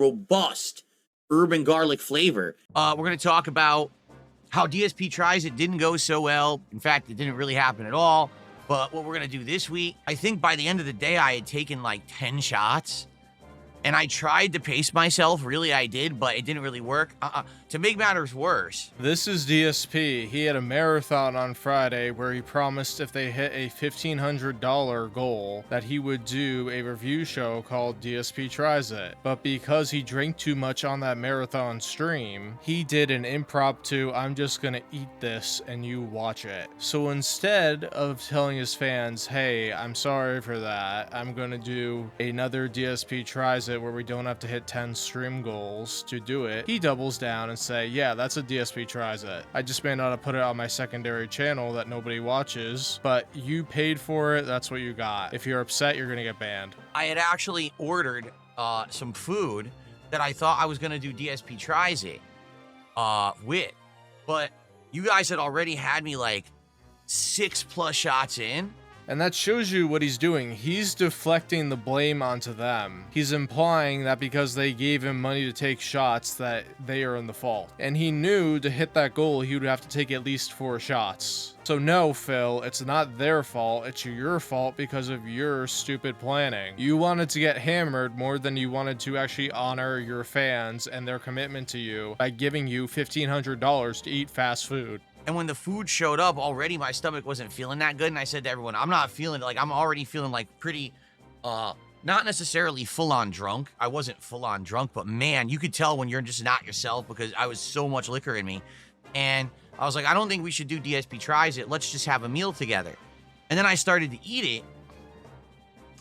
robust urban garlic flavor. We're going to talk about how DSP Tries It didn't go so well. In fact, it didn't really happen at all. But what we're going to do this week, I think by the end of the day, I had taken like 10 shots. And I tried to pace myself, really I did, but it didn't really work. To make matters worse. This is DSP. He had a marathon on Friday where he promised if they hit a $1,500 goal that he would do a review show called DSP Tries It. But because he drank too much on that marathon stream, he did an impromptu, I'm just gonna eat this and you watch it. So instead of telling his fans, hey, I'm sorry for that, I'm gonna do another DSP Tries It where we don't have to hit 10 stream goals to do it, he doubles down and say, yeah, that's a DSP Tries It. I just may not have put it on my secondary channel that nobody watches, but you paid for it, that's what you got. If you're upset, you're gonna get banned. I had actually ordered some food that I thought I was gonna do DSP Tries It with, but you guys had already had me like 6+ shots in. And that shows you what he's doing. He's deflecting the blame onto them. He's implying that because they gave him money to take shots that they are in the fault. And he knew to hit that goal, he would have to take at least 4 shots. So no, Phil, it's not their fault, it's your fault because of your stupid planning. You wanted to get hammered more than you wanted to actually honor your fans and their commitment to you by giving you $1,500 to eat fast food. And when the food showed up, already my stomach wasn't feeling that good. And I said to everyone, I'm not feeling like, I'm already feeling like pretty, not necessarily full on drunk. I wasn't full on drunk, but man, you could tell when you're just not yourself because I was so much liquor in me. And I was like, I don't think we should do DSP Tries It. Let's just have a meal together. And then I started to eat it.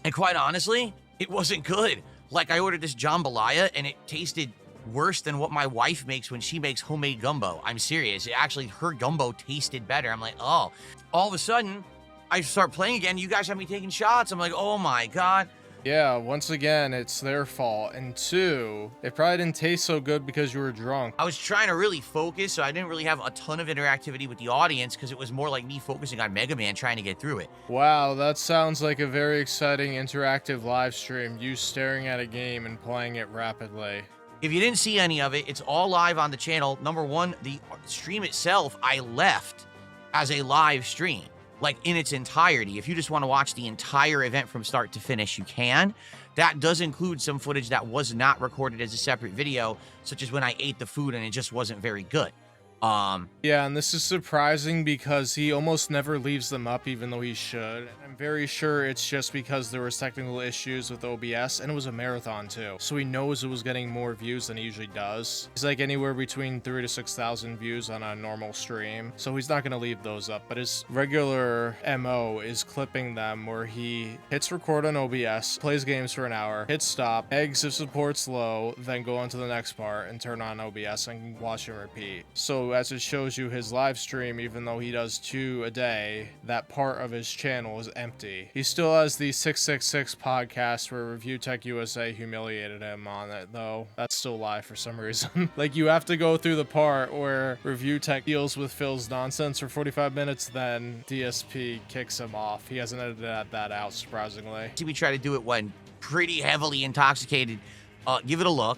And quite honestly, it wasn't good. Like I ordered this jambalaya and it tasted worse than what my wife makes when she makes homemade gumbo. I'm serious. It actually, her gumbo tasted better. I'm like, oh. All of a sudden, I start playing again. You guys have me taking shots. I'm like, oh my God. Yeah, once again, it's their fault. And 2, it probably didn't taste so good because you were drunk. I was trying to really focus, so I didn't really have a ton of interactivity with the audience because it was more like me focusing on Mega Man trying to get through it. Wow, that sounds like a very exciting interactive live stream. You staring at a game and playing it rapidly. If you didn't see any of it, it's all live on the channel. Number one, the stream itself, I left as a live stream, like in its entirety. If you just want to watch the entire event from start to finish, you can. That does include some footage that was not recorded as a separate video, such as when I ate the food and it just wasn't very good. Yeah, and this is surprising because he almost never leaves them up even though he should. I'm very sure it's just because there was technical issues with OBS and it was a marathon too. So he knows it was getting more views than he usually does. He's like anywhere between 3,000 to 6,000 views on a normal stream. So he's not going to leave those up, but his regular MO is clipping them where he hits record on OBS, plays games for an hour, hits stop, eggs if support's low, then go on to the next part and turn on OBS and watch and repeat. So as it shows you his live stream, even though he does 2 a day, that part of his channel is empty. He still has the 666 podcast where Review Tech USA humiliated him on it, though. That's still live for some reason. Like, you have to go through the part where Review Tech deals with Phil's nonsense for 45 minutes, then DSP kicks him off. He hasn't edited that out, surprisingly. We try to do it when pretty heavily intoxicated. Give it a look.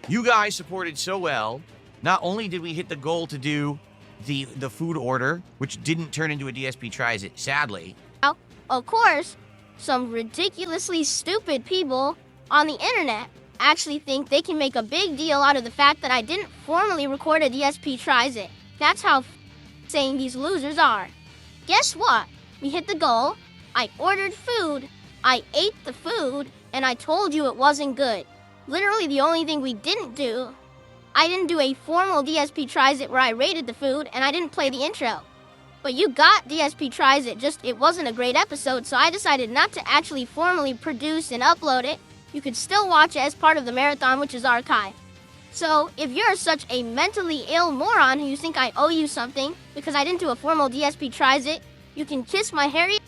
You guys supported so well. Not only did we hit the goal to do the food order, which didn't turn into a DSP Tries It, sadly. Of course, some ridiculously stupid people on the internet actually think they can make a big deal out of the fact that I didn't formally record a DSP Tries It. That's how saying these losers are. Guess what? We hit the goal, I ordered food, I ate the food, and I told you it wasn't good. Literally the only thing we didn't do, I didn't do a formal DSP Tries It where I rated the food, and I didn't play the intro. But you got DSP Tries It, just it wasn't a great episode, so I decided not to actually formally produce and upload it. You could still watch it as part of the marathon, which is archived. So, if you're such a mentally ill moron who you think I owe you something because I didn't do a formal DSP Tries It, you can kiss my hairy.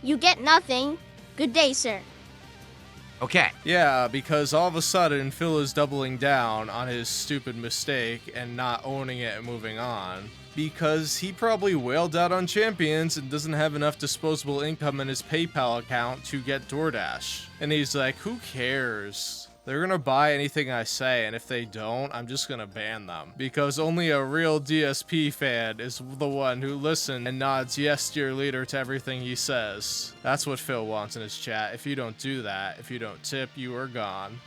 You get nothing. Good day, sir. Okay. Yeah, because all of a sudden, Phil is doubling down on his stupid mistake and not owning it and moving on. Because he probably wailed out on Champions and doesn't have enough disposable income in his PayPal account to get DoorDash. And he's like, who cares? They're gonna buy anything I say, and if they don't, I'm just gonna ban them. Because only a real DSP fan is the one who listens and nods yes to your leader to everything he says. That's what Phil wants in his chat. If you don't do that, if you don't tip, you are gone.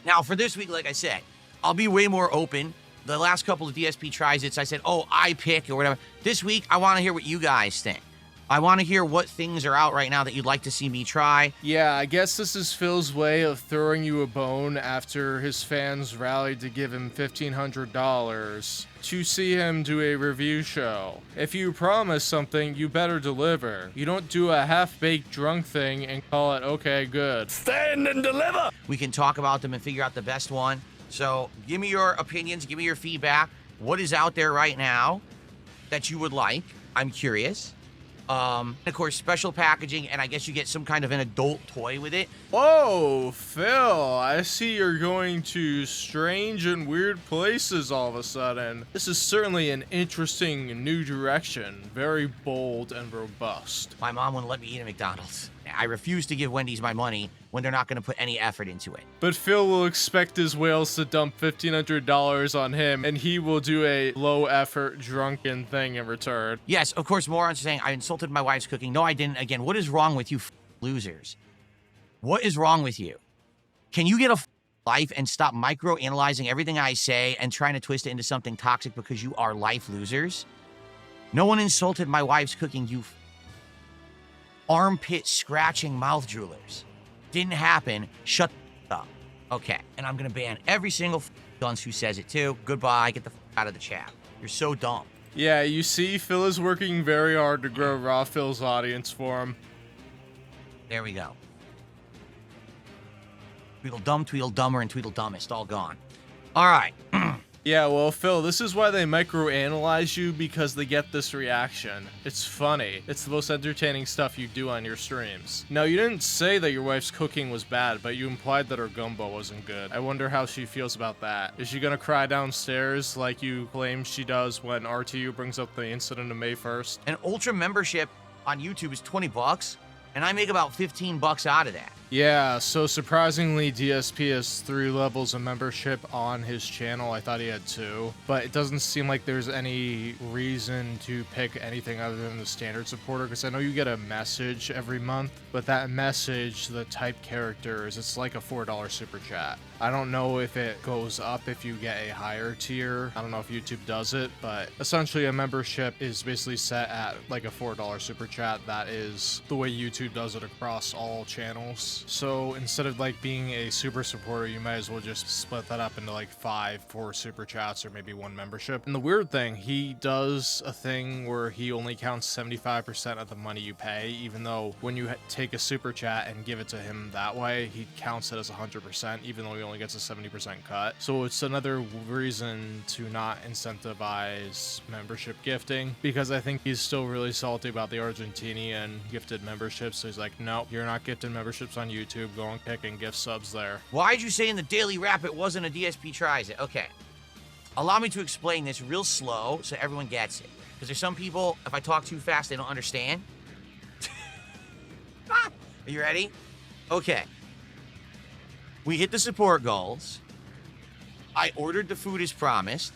Now, for this week, like I said, I'll be way more open. The last couple of DSP tries-its, I said, oh, I pick or whatever. This week, I want to hear what you guys think. I want to hear what things are out right now that you'd like to see me try. Yeah, I guess this is Phil's way of throwing you a bone after his fans rallied to give him $1,500 to see him do a review show. If you promise something, you better deliver. You don't do a half-baked drunk thing and call it okay, good. Stand and deliver! We can talk about them and figure out the best one. So give me your opinions, give me your feedback. What is out there right now that you would like? I'm curious. Of course, special packaging, and I guess you get some kind of an adult toy with it. Whoa, Phil, I see you're going to strange and weird places all of a sudden. This is certainly an interesting new direction, very bold and robust. My mom wouldn't let me eat at McDonald's. I refuse to give Wendy's my money when they're not going to put any effort into it. But Phil will expect his whales to dump $1,500 on him, and he will do a low-effort, drunken thing in return. Yes, of course, morons saying, I insulted my wife's cooking. No, I didn't. Again, what is wrong with you losers? What is wrong with you? Can you get a life and stop micro-analyzing everything I say and trying to twist it into something toxic because you are life losers? No one insulted my wife's cooking, you armpit scratching mouth droolers. Didn't happen. Shut up. Okay, and I'm gonna ban every single dunce who says it too. Goodbye. Get the out of the chat. You're so dumb. Yeah, you see, Phil is working very hard to grow Raw Phil's audience for him. There we go. Tweedledum, Tweedledummer, and Tweedledummest all gone. All right. Yeah, well, Phil, this is why they microanalyze you, because they get this reaction. It's funny. It's the most entertaining stuff you do on your streams. Now, you didn't say that your wife's cooking was bad, but you implied that her gumbo wasn't good. I wonder how she feels about that. Is she gonna cry downstairs like you claim she does when RTU brings up the incident of May 1st? An Ultra membership on YouTube is $20, and I make about $15 out of that. Yeah, so surprisingly, DSP has 3 levels of membership on his channel. I thought he had 2, but it doesn't seem like there's any reason to pick anything other than the standard supporter, because I know you get a message every month, but that message, the type characters, it's like a $4 super chat. I don't know if it goes up if you get a higher tier. I don't know if YouTube does it, but essentially a membership is basically set at like a $4 super chat. That is the way YouTube does it across all channels. So instead of like being a super supporter, you might as well just split that up into like 4 super chats or maybe 1 membership. And the weird thing, he does a thing where he only counts 75% of the money you pay, even though when you take a super chat and give it to him that way, he counts it as 100%, even though he only gets a 70% cut. So it's another reason to not incentivize membership gifting, because I think he's still really salty about the Argentinian gifted memberships. So he's like, no, you're not gifted memberships on YouTube. Go and kick and gift subs there. Why'd you say in the daily wrap it wasn't a DSP tries it? Okay. Allow me to explain this real slow so everyone gets it. Because there's some people, if I talk too fast, they don't understand. Are you ready? Okay. We hit the support goals. I ordered the food as promised.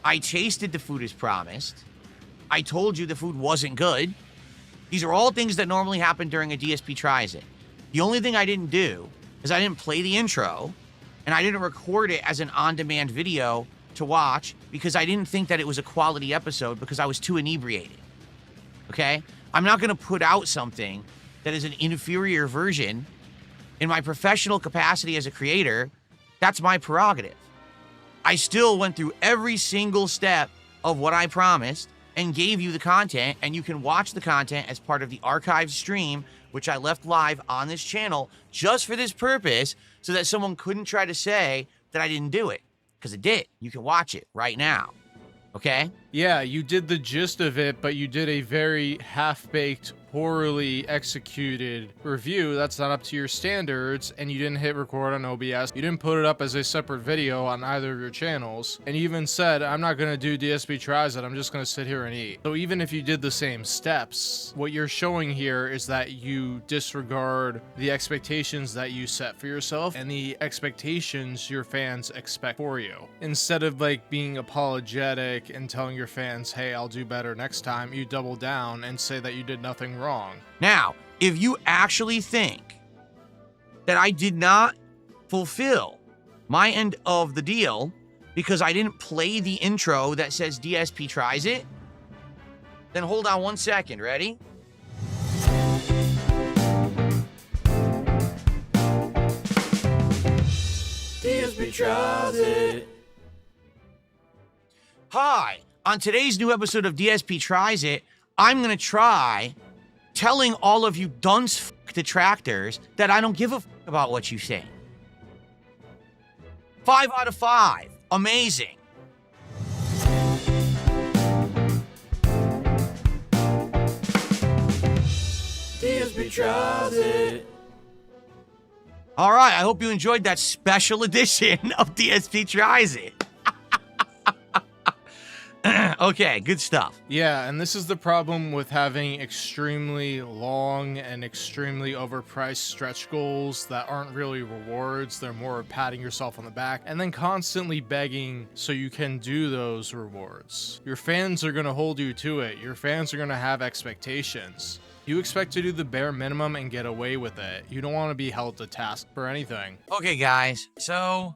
I tasted the food as promised. I told you the food wasn't good. These are all things that normally happen during a DSP tries it. The only thing I didn't do is I didn't play the intro, and I didn't record it as an on-demand video to watch because I didn't think that it was a quality episode because I was too inebriated. Okay? I'm not going to put out something that is an inferior version. In my professional capacity as a creator, that's my prerogative. I still went through every single step of what I promised and gave you the content, and you can watch the content as part of the archived stream, which I left live on this channel just for this purpose, so that someone couldn't try to say that I didn't do it, because it did. You can watch it right now. Okay? Yeah, you did the gist of it, but you did a very half-baked, poorly executed review that's not up to your standards, and you didn't hit record on OBS. You didn't put it up as a separate video on either of your channels, and you even said, I'm not going to do DSP Tries It, I'm just going to sit here and eat. So even if you did the same steps, what you're showing here is that you disregard the expectations that you set for yourself and the expectations your fans expect for you. Instead of like being apologetic and telling your fans, hey, I'll do better next time, you double down and say that you did nothing wrong. Now, if you actually think that I did not fulfill my end of the deal because I didn't play the intro that says DSP Tries It, then hold on 1 second. Ready? DSP Tries It. Hi, on today's new episode of DSP Tries It, I'm gonna try telling all of you dunce detractors that I don't give a about what you say. 5 out of 5. Amazing. DSP Tries It. All right, I hope you enjoyed that special edition of DSP Tries It. Okay, good stuff. Yeah, and this is the problem with having extremely long and extremely overpriced stretch goals that aren't really rewards. They're more patting yourself on the back and then constantly begging so you can do those rewards. Your fans are going to hold you to it. Your fans are going to have expectations. You expect to do the bare minimum and get away with it. You don't want to be held to task for anything. Okay, guys, so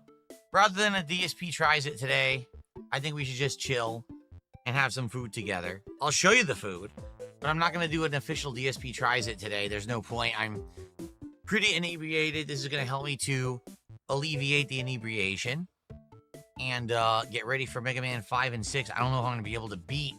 rather than a DSP Tries It today, I think we should just chill and have some food together. I'll show you the food, but I'm not going to do an official DSP Tries It today. There's no point. I'm pretty inebriated. This is going to help me to alleviate the inebriation and get ready for Mega Man 5 and 6. I don't know if I'm going to be able to beat.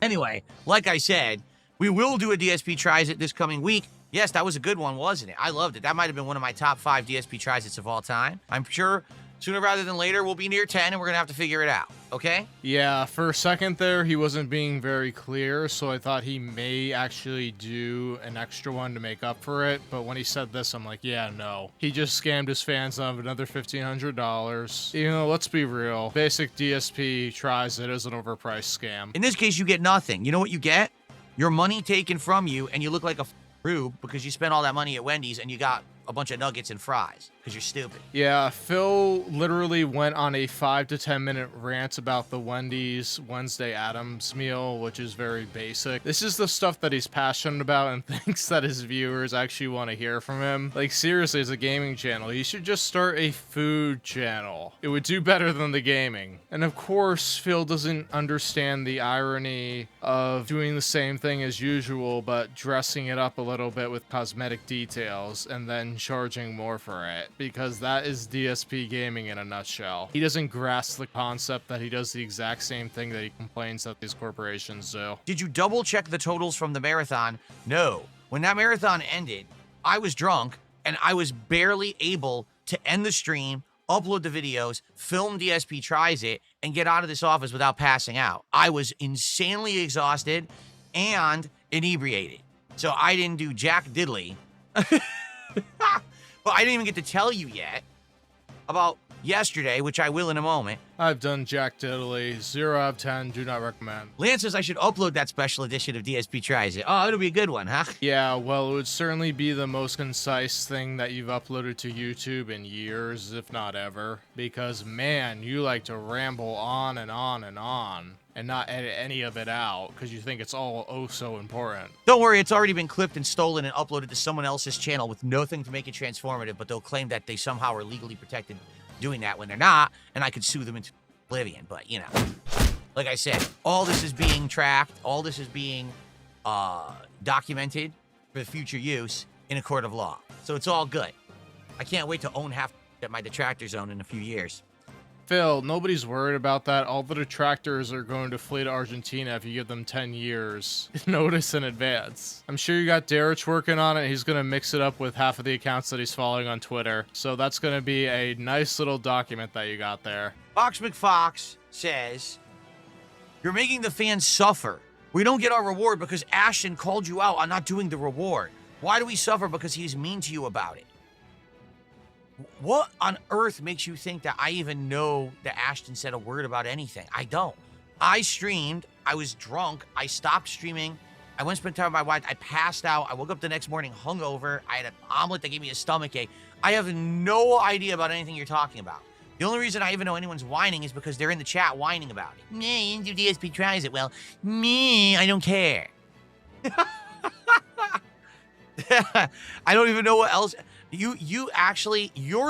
Anyway, like I said, we will do a DSP Tries It this coming week. Yes, that was a good one, wasn't it? I loved it. That might have been one of my top 5 DSP Tries It's of all time. I'm sure sooner rather than later, we'll be near 10, and we're going to have to figure it out, okay? Yeah, for a second there, he wasn't being very clear, so I thought he may actually do an extra one to make up for it, but when he said this, I'm like, yeah, no. He just scammed his fans out of another $1,500. You know, let's be real. Basic DSP Tries It is an overpriced scam. In this case, you get nothing. You know what you get? Your money taken from you, and you look like a rube because you spent all that money at Wendy's, and you got a bunch of nuggets and fries because you're stupid. Yeah, Phil literally went on a 5 to 10 minute rant about the Wendy's Wednesday Addams meal, which is very basic. This is the stuff that he's passionate about and thinks that his viewers actually want to hear from him. Like, seriously, as a gaming channel, he should just start a food channel. It would do better than the gaming. And of course, Phil doesn't understand the irony of doing the same thing as usual, but dressing it up a little bit with cosmetic details and then charging more for it, because that is DSP gaming in a nutshell. He doesn't grasp the concept that he does the exact same thing that he complains that these corporations do. Did you double check the totals from the marathon? No. When that marathon ended, I was drunk and I was barely able to end the stream, upload the videos, film DSP Tries It, and get out of this office without passing out. I was insanely exhausted and inebriated. So I didn't do jack diddly. But I didn't even get to tell you yet about yesterday, which I will in a moment. I've done Jack Diddley. 0 out of 10. Do not recommend. Lance says I should upload that special edition of DSP Tries It. Oh, it'll be a good one, huh? Yeah, well, it would certainly be the most concise thing that you've uploaded to YouTube in years, if not ever. Because, man, you like to ramble on and on and on and not edit any of it out because you think it's all oh so important. Don't worry, it's already been clipped and stolen and uploaded to someone else's channel with nothing to make it transformative, but they'll claim that they somehow are legally protected doing that when they're not, and I could sue them into oblivion. But, you know, like I said, all this is being tracked, all this is being documented for future use in a court of law. So it's all good. I can't wait to own half that my detractors own in a few years. Phil, nobody's worried about that. All the detractors are going to flee to Argentina if you give them 10 years notice in advance. I'm sure you got Darich working on it. He's going to mix it up with half of the accounts that he's following on Twitter. So that's going to be a nice little document that you got there. Fox McFox says, You're making the fans suffer. We don't get our reward because Ashton called you out on not doing the reward. Why do we suffer? Because he's mean to you about it. What on earth makes you think that I even know that Ashton said a word about anything? I don't. I streamed. I was drunk. I stopped streaming. I went to spend time with my wife. I passed out. I woke up the next morning hungover. I had an omelet that gave me a stomachache. I have no idea about anything you're talking about. The only reason I even know anyone's whining is because they're in the chat whining about it. Meh, DSP tries it. Well, me, I don't care. I don't even know what else. You're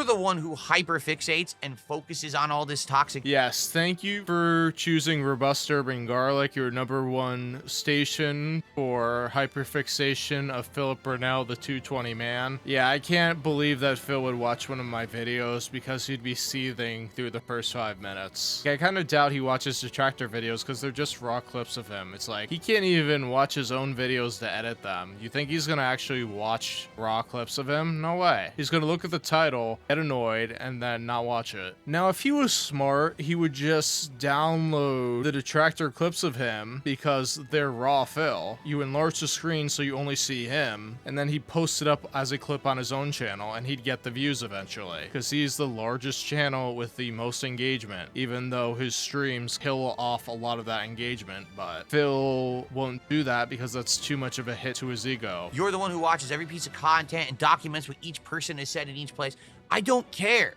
the one who hyperfixates and focuses on all this toxic. Yes, thank you for choosing Robust Urban Garlic, your #1 station for hyperfixation of Philip Burnell, the 220 man. Yeah, I can't believe that Phil would watch one of my videos because he'd be seething through the first 5 minutes. I kind of doubt he watches Detractor videos because they're just raw clips of him. It's like, he can't even watch his own videos to edit them. You think he's gonna actually watch raw clips of him? No way. He's gonna look at the title, get annoyed, and then not watch it. Now, if he was smart, he would just download the Detractor clips of him because they're raw Phil. You enlarge the screen so you only see him, and then he'd post it up as a clip on his own channel, and he'd get the views eventually. Because he's the largest channel with the most engagement, even though his streams kill off a lot of that engagement. But Phil won't do that because that's too much of a hit to his ego. You're the one who watches every piece of content and documents what each person has said in each place. I don't care.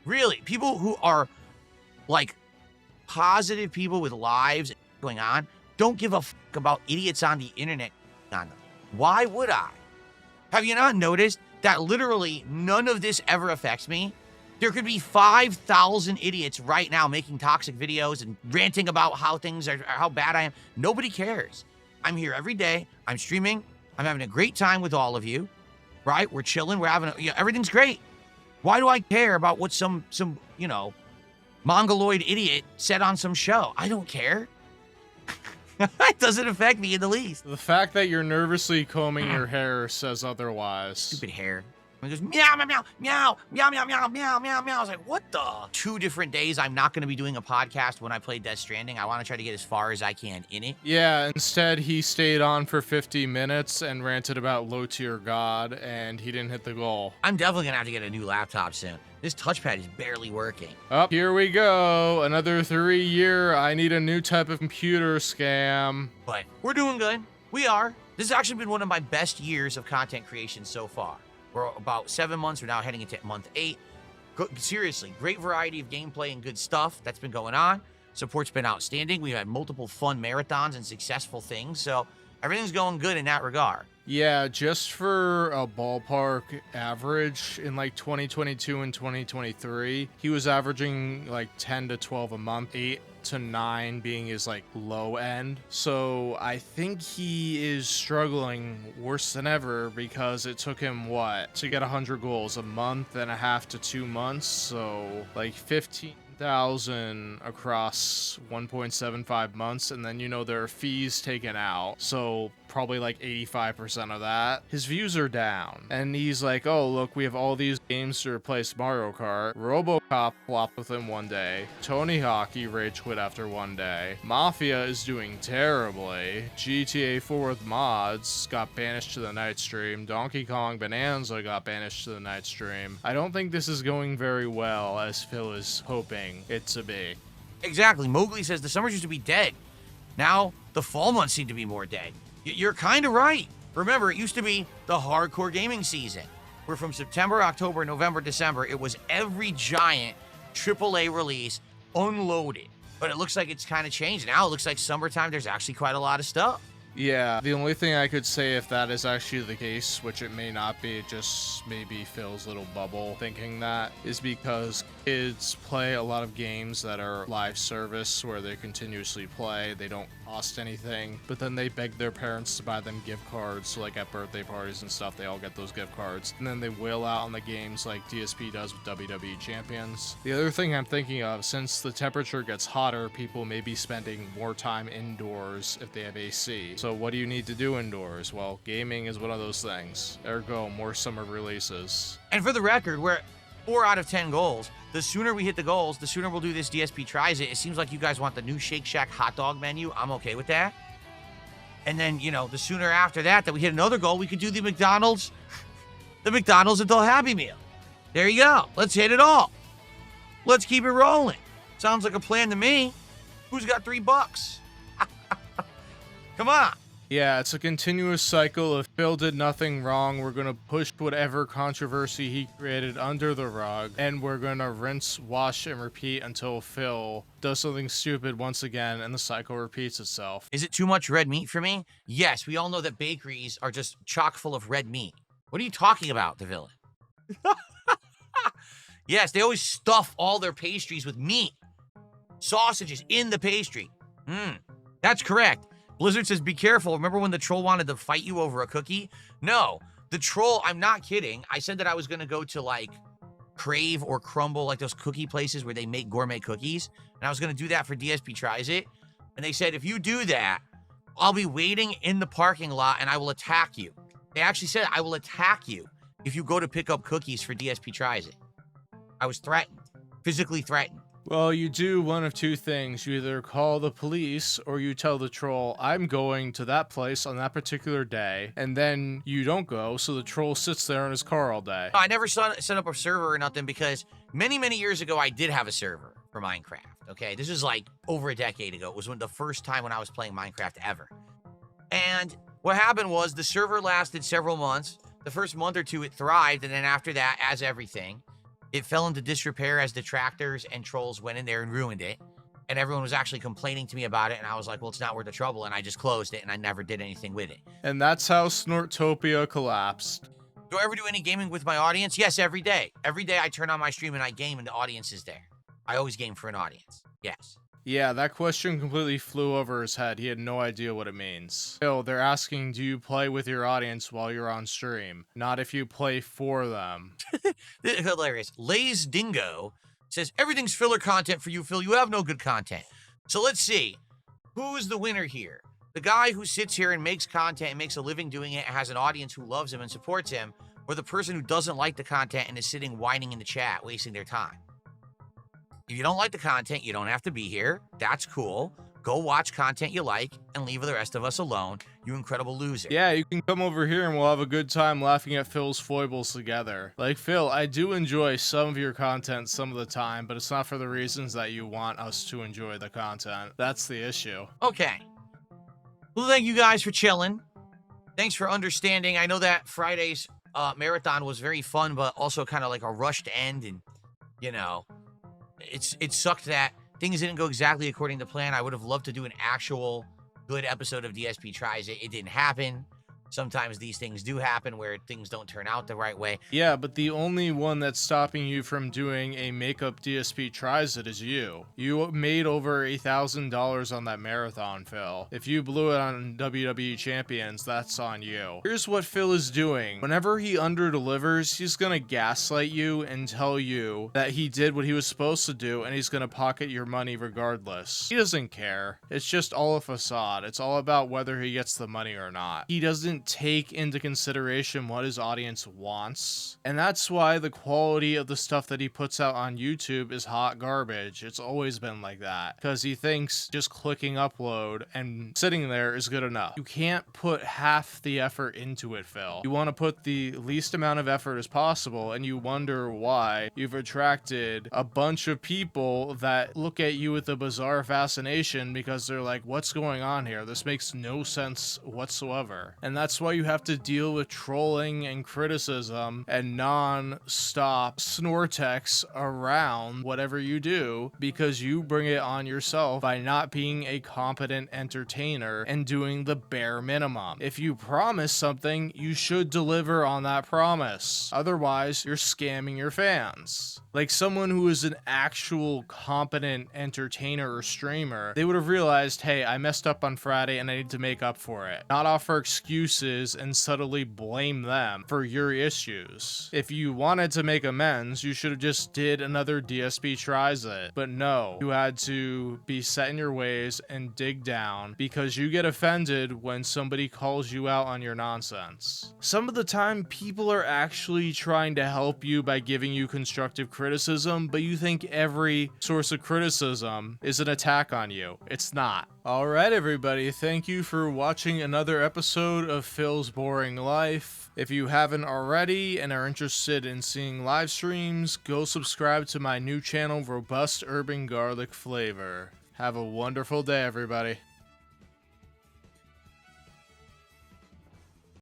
Really, people who are like positive people with lives going on don't give a fuck about idiots on the internet on them. Why would I? Have you not noticed that literally none of this ever affects me? There could be 5,000 idiots right now making toxic videos and ranting about how things are, how bad I am. Nobody cares. I'm here every day. I'm streaming. I'm having a great time with all of you. Right? We're chilling. We're having everything's great. Why do I care about what some mongoloid idiot said on some show? I don't care. It doesn't affect me in the least. The fact that you're nervously combing your hair says otherwise. Stupid hair. It goes meow, meow, meow, meow, meow, meow, meow, meow, meow, meow. I was like, what the? 2 different days I'm not going to be doing a podcast when I play Death Stranding. I want to try to get as far as I can in it. Yeah, instead he stayed on for 50 minutes and ranted about low tier God, and he didn't hit the goal. I'm definitely going to have to get a new laptop soon. This touchpad is barely working. Oh, here we go. Another 3-year, I need a new type of computer scam. But we're doing good. We are. This has actually been one of my best years of content creation so far. We're about 7 months. We're now heading into month 8. Seriously, great variety of gameplay and good stuff that's been going on. Support's been outstanding. We've had multiple fun marathons and successful things. So everything's going good in that regard. Yeah, just for a ballpark average, in like 2022 and 2023, he was averaging like 10 to 12 a month, 8 to 9 being his like low end. So I think he is struggling worse than ever because it took him to get 100 goals, a month and a half to 2 months. So like 15,000 across 1.75 months, and then there are fees taken out, so probably like 85% of that. His views are down, and he's like, oh look, we have all these games to replace Mario Kart. RoboCop flopped with him one day. Tony Hawk rage quit after one day. Mafia is doing terribly. GTA 4 with mods got banished to the night stream. Donkey Kong Bonanza got banished to the night stream. I don't think this is going very well as Phil is hoping it to be. Exactly. Mowgli says the summers used to be dead. Now the fall months seem to be more dead. You're kind of right. Remember, it used to be the hardcore gaming season, where from September, October, November, December, it was every giant AAA release unloaded. But it looks like it's kind of changed. Now it looks like summertime, there's actually quite a lot of stuff. Yeah, the only thing I could say if that is actually the case, which it may not be, it just maybe Phil's little bubble thinking that, is because kids play a lot of games that are live service where they continuously play, they don't cost anything, but then they beg their parents to buy them gift cards, so like at birthday parties and stuff, they all get those gift cards, and then they wail out on the games like DSP does with WWE Champions. The other thing I'm thinking of, since the temperature gets hotter, people may be spending more time indoors if they have AC. So what do you need to do indoors? Well, gaming is one of those things. Ergo, more summer releases. And for the record, 4 out of 10 goals. The sooner we hit the goals, the sooner we'll do this DSP Tries It. It seems like you guys want the new Shake Shack hot dog menu. I'm okay with that. And then, you know, the sooner after that we hit another goal, we could do the McDonald's adult Happy Meal. There you go. Let's hit it all. Let's keep it rolling. Sounds like a plan to me. Who's got $3? Come on. Yeah, it's a continuous cycle. If Phil did nothing wrong, we're gonna push whatever controversy he created under the rug, and we're gonna rinse, wash, and repeat until Phil does something stupid once again, and the cycle repeats itself. Is it too much red meat for me? Yes, we all know that bakeries are just chock full of red meat. What are you talking about, the villain? Yes, they always stuff all their pastries with meat. Sausages in the pastry. That's correct. Blizzard says, be careful. Remember when the troll wanted to fight you over a cookie? No, the troll, I'm not kidding. I said that I was going to go to like Crave or Crumble, like those cookie places where they make gourmet cookies. And I was going to do that for DSP Tries It. And they said, if you do that, I'll be waiting in the parking lot and I will attack you. They actually said, I will attack you if you go to pick up cookies for DSP Tries It. I was threatened, physically threatened. Well, you do one of two things. You either call the police or you tell the troll, I'm going to that place on that particular day, and then you don't go, so the troll sits there in his car all day. I never set up a server or nothing because many, many years ago, I did have a server for Minecraft, okay? This is like over a decade ago. It was the first time when I was playing Minecraft ever. And what happened was the server lasted several months. The first month or two, it thrived, and then after that, as everything, it fell into disrepair as detractors and trolls went in there and ruined it. And everyone was actually complaining to me about it. And I was like, well, it's not worth the trouble. And I just closed it and I never did anything with it. And that's how Snortopia collapsed. Do I ever do any gaming with my audience? Yes, every day. Every day I turn on my stream and I game and the audience is there. I always game for an audience. Yes. Yeah, that question completely flew over his head. He had no idea what it means. Phil, they're asking, do you play with your audience while you're on stream? Not if you play for them. Hilarious. Lays Dingo says, everything's filler content for you, Phil. You have no good content. So let's see. Who's the winner here? The guy who sits here and makes content and makes a living doing it and has an audience who loves him and supports him, or the person who doesn't like the content and is sitting whining in the chat, wasting their time? If you don't like the content, you don't have to be here. That's cool. Go watch content you like and leave the rest of us alone, you incredible loser. Yeah, you can come over here and we'll have a good time laughing at Phil's foibles together. Like, Phil, I do enjoy some of your content some of the time, but it's not for the reasons that you want us to enjoy the content. That's the issue. Okay. Well, thank you guys for chilling. Thanks for understanding. I know that Friday's marathon was very fun, but also kind of like a rushed end, and, you know, it sucked that things didn't go exactly according to plan. I would have loved to do an actual good episode of DSP Tries It. It didn't happen. Sometimes these things do happen where things don't turn out the right way. Yeah, but the only one that's stopping you from doing a makeup DSP Tries It is you. You made over $1,000 on that marathon, Phil. If you blew it on WWE Champions, that's on you. Here's what Phil is doing. Whenever he underdelivers, he's gonna gaslight you and tell you that he did what he was supposed to do, and he's gonna pocket your money regardless. He doesn't care. It's just all a facade. It's all about whether he gets the money or not. He doesn't take into consideration what his audience wants, and that's why the quality of the stuff that he puts out on YouTube is hot garbage. It's always been like that, because he thinks just clicking upload and sitting there is good enough. You can't put half the effort into it, Phil. You want to put the least amount of effort as possible, and you wonder why you've attracted a bunch of people that look at you with a bizarre fascination because they're like, what's going on here? This makes no sense whatsoever. And that's why you have to deal with trolling and criticism and non-stop snortex around whatever you do, because you bring it on yourself by not being a competent entertainer and doing the bare minimum. If you promise something, you should deliver on that promise. Otherwise, you're scamming your fans. Like someone who is an actual competent entertainer or streamer, they would have realized, hey, I messed up on Friday and I need to make up for it. Not offer excuses excuses and subtly blame them for your issues. If you wanted to make amends, you should have just did another DSP Tries It. But no, you had to be set in your ways and dig down because you get offended when somebody calls you out on your nonsense. Some of the time, people are actually trying to help you by giving you constructive criticism, but you think every source of criticism is an attack on you. It's not. Alright everybody, thank you for watching another episode of Phil's Boring Life. If you haven't already and are interested in seeing live streams, go subscribe to my new channel, Robust Urban Garlic Flavor. Have a wonderful day, everybody.